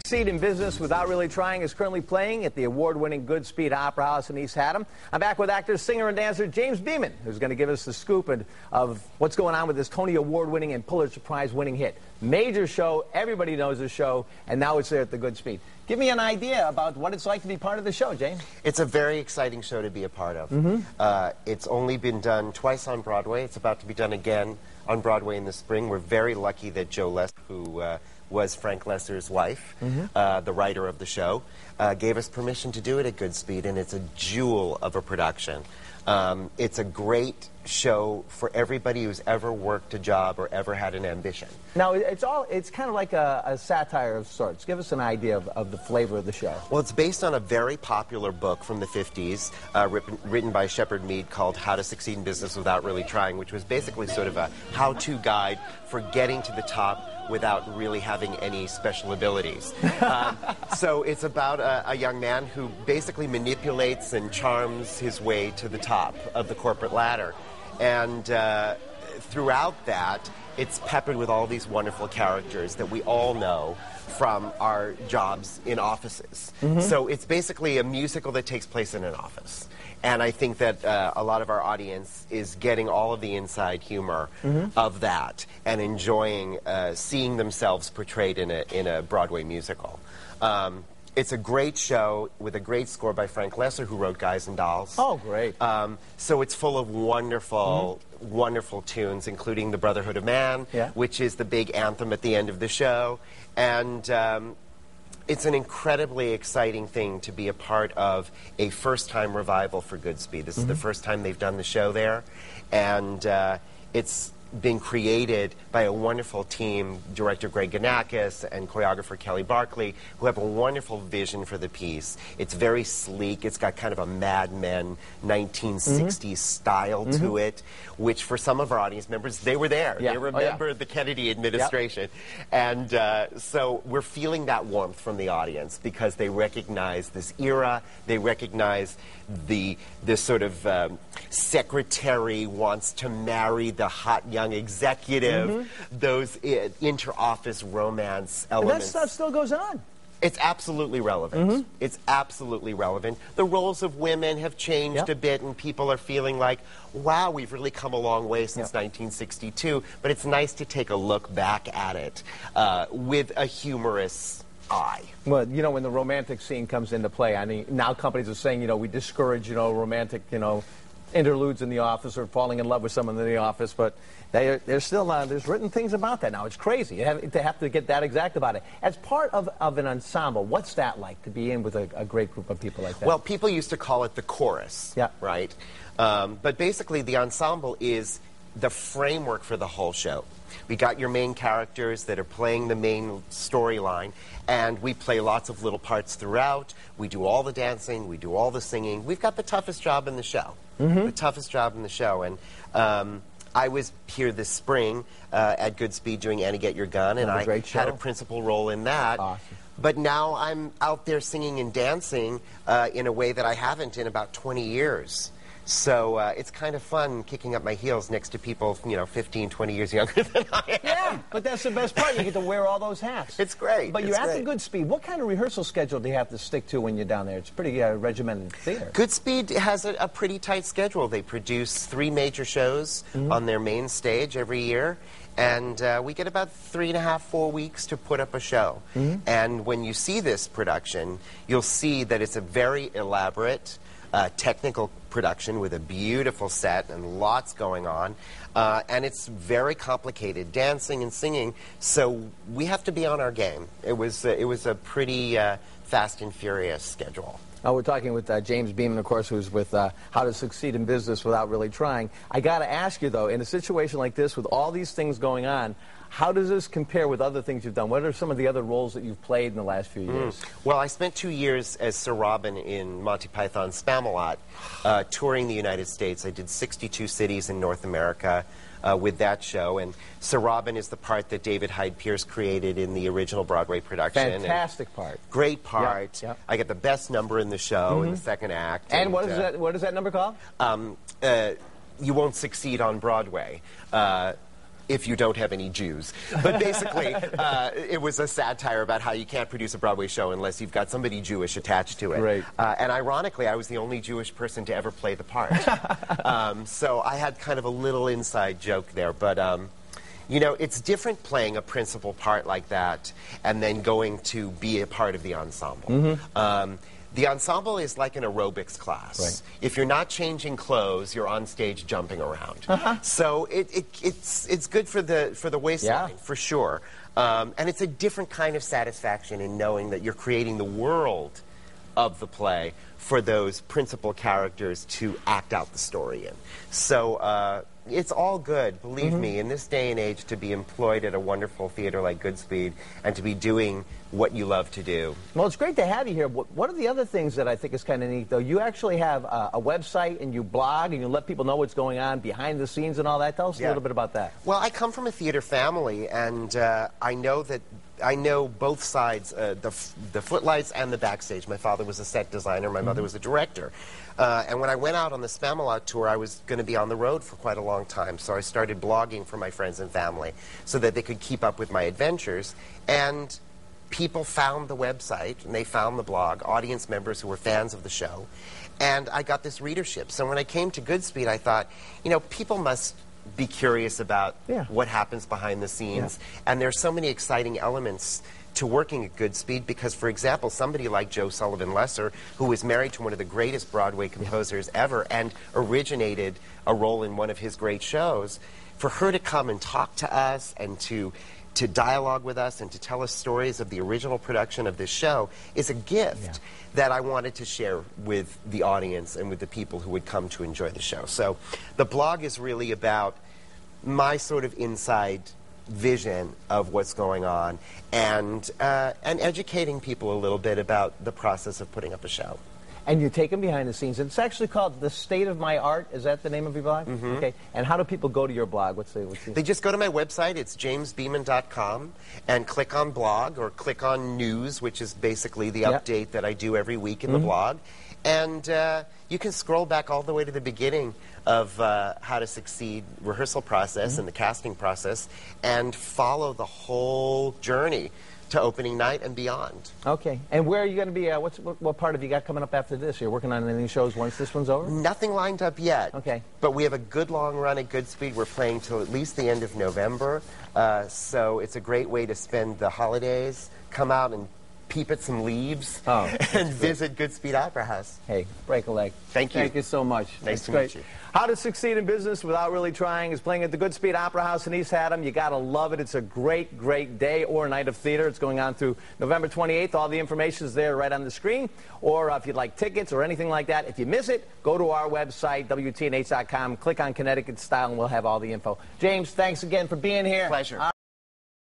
Succeed in Business Without Really Trying is currently playing at the award-winning Goodspeed Opera House in East Haddam. I'm back with actor, singer, and dancer James Beeman, who's going to give us the scoop of what's going on with this Tony Award-winning and Pulitzer Prize-winning hit. Major show, everybody knows the show, and now it's there at the Goodspeed. Give me an idea about what it's like to be part of the show, James. It's a very exciting show to be a part of. It's only been done twice on Broadway. It's about to be done again on Broadway in the spring. We're very lucky that Joe Lester, who was Frank Lesser's wife, the writer of the show, gave us permission to do it at Goodspeed, and it's a jewel of a production. It's a great show for everybody who's ever worked a job or ever had an ambition. Now, it's kind of like a satire of sorts. Give us an idea of the flavor of the show. Well, it's based on a very popular book from the 50s, written by Shepard Mead, called How to Succeed in Business Without Really Trying, which was basically sort of a how-to guide for getting to the top without really having any special abilities. So it's about a young man who basically manipulates and charms his way to the top of the corporate ladder. And throughout that, it's peppered with all these wonderful characters that we all know from our jobs in offices. So it's basically a musical that takes place in an office. And I think that a lot of our audience is getting all of the inside humor of that and enjoying seeing themselves portrayed in a Broadway musical. It's a great show with a great score by Frank Lesser, who wrote Guys and Dolls. Oh, great. So it's full of wonderful, wonderful tunes, including The Brotherhood of Man, which is the big anthem at the end of the show. And it's an incredibly exciting thing to be a part of a first-time revival for Goodspeed. This is the first time they've done the show there. And it's been created by a wonderful team, director Greg Ganakis and choreographer Kelly Barkley, who have a wonderful vision for the piece. It's very sleek. It's got kind of a Mad Men 1960s style to it, which for some of our audience members, they were there. They remember the Kennedy administration. And so we're feeling that warmth from the audience because they recognize this era. They recognize this sort of secretary wants to marry the hot young executive, those inter-office romance elements. And that stuff still goes on. It's absolutely relevant. It's absolutely relevant. The roles of women have changed a bit, and people are feeling like, wow, we've really come a long way since 1962, but it's nice to take a look back at it with a humorous eye. Well, you know, when the romantic scene comes into play, I mean, now companies are saying, you know, we discourage, you know, romantic, you know, interludes in the office or falling in love with someone in the office, but there's still there's written things about that now. It's crazy to have to get that exact about it. As part of an ensemble, what's that like to be in with a great group of people like that? Well, people used to call it the chorus, right? But basically the ensemble is the framework for the whole show. We got your main characters that are playing the main storyline, and we play lots of little parts throughout. We do all the dancing, we do all the singing. We've got the toughest job in the show. The toughest job in the show. And I was here this spring at Goodspeed doing Annie Get Your Gun, and I had a principal role in that. Awesome. But now I'm out there singing and dancing in a way that I haven't in about 20 years. So it's kind of fun kicking up my heels next to people, you know, 15, 20 years younger than I am. Yeah, but that's the best part. You get to wear all those hats. It's great. But you're at the Goodspeed. What kind of rehearsal schedule do you have to stick to when you're down there? It's pretty regimented theater. Goodspeed has a pretty tight schedule. They produce 3 major shows on their main stage every year. And we get about 3.5, 4 weeks to put up a show. And when you see this production, you'll see that it's a very elaborate, technical production with a beautiful set and lots going on, and it's very complicated, dancing and singing, so we have to be on our game. It was a pretty fast and furious schedule. We're talking with James Beeman, of course, who's with How to Succeed in Business Without Really Trying. I got to ask you, though, in a situation like this with all these things going on, how does this compare with other things you've done? What are some of the other roles that you've played in the last few years? Well, I spent 2 years as Sir Robin in Monty Python's Spamalot, touring the United States. I did 62 cities in North America with that show, and Sir Robin is the part that David Hyde Pierce created in the original Broadway production. Fantastic part. Great part. I get the best number in the show in the second act. And what is that number called? You Won't Succeed on Broadway. if you don't have any Jews. But basically, it was a satire about how you can't produce a Broadway show unless you've got somebody Jewish attached to it. Right. And ironically, I was the only Jewish person to ever play the part. So I had kind of a little inside joke there. But, you know, it's different playing a principal part like that and then going to be a part of the ensemble. The ensemble is like an aerobics class. Right. If you're not changing clothes, you're on stage jumping around. So it's good for the waistline, for sure. And it's a different kind of satisfaction in knowing that you're creating the world of the play for those principal characters to act out the story in. So it's all good, believe me, in this day and age, to be employed at a wonderful theater like Goodspeed and to be doing what you love to do. Well, it's great to have you here. One of the other things that I think is kind of neat, though, you actually have a website and you blog and you let people know what's going on behind the scenes and all that. Tell us a little bit about that. Well, I come from a theater family, and I know both sides, the footlights and the backstage. My father was a set designer. My mother was a director. And when I went out on the Spamalot tour, I was going to be on the road for quite a long time. So I started blogging for my friends and family so that they could keep up with my adventures. And people found the website, and they found the blog, audience members who were fans of the show. And I got this readership. So when I came to Goodspeed, I thought, you know, people must be curious about what happens behind the scenes. And there's so many exciting elements to working at Goodspeed because, for example, somebody like Joe Sullivan-Lesser, who was married to one of the greatest Broadway composers ever and originated a role in one of his great shows, for her to come and talk to us and to dialogue with us and to tell us stories of the original production of this show is a gift that I wanted to share with the audience and with the people who would come to enjoy the show. So the blog is really about my sort of inside vision of what's going on and educating people a little bit about the process of putting up a show. And you take them behind the scenes. It's actually called The State of My Art. Is that the name of your blog? Okay. And how do people go to your blog? They just go to my website. It's jamesbeeman.com and click on blog or click on news, which is basically the update that I do every week in the blog. And you can scroll back all the way to the beginning of How to Succeed rehearsal process and the casting process and follow the whole journey to opening night and beyond. Okay. And where are you going to be? What part have you got coming up after this? You're working on any shows once this one's over? Nothing lined up yet. Okay. But we have a good long run at Goodspeed. We're playing till at least the end of November. So it's a great way to spend the holidays. Come out and peep at some leaves and visit Goodspeed Opera House. Hey, break a leg. Thank you. Thank you so much. Nice to meet you. How to Succeed in Business Without Really Trying is playing at the Goodspeed Opera House in East Haddam. You got to love it. It's a great, great day or night of theater. It's going on through November 28th. All the information is there right on the screen. Or if you'd like tickets or anything like that, if you miss it, go to our website, WTNH.com, click on Connecticut Style, and we'll have all the info. James, thanks again for being here. Pleasure.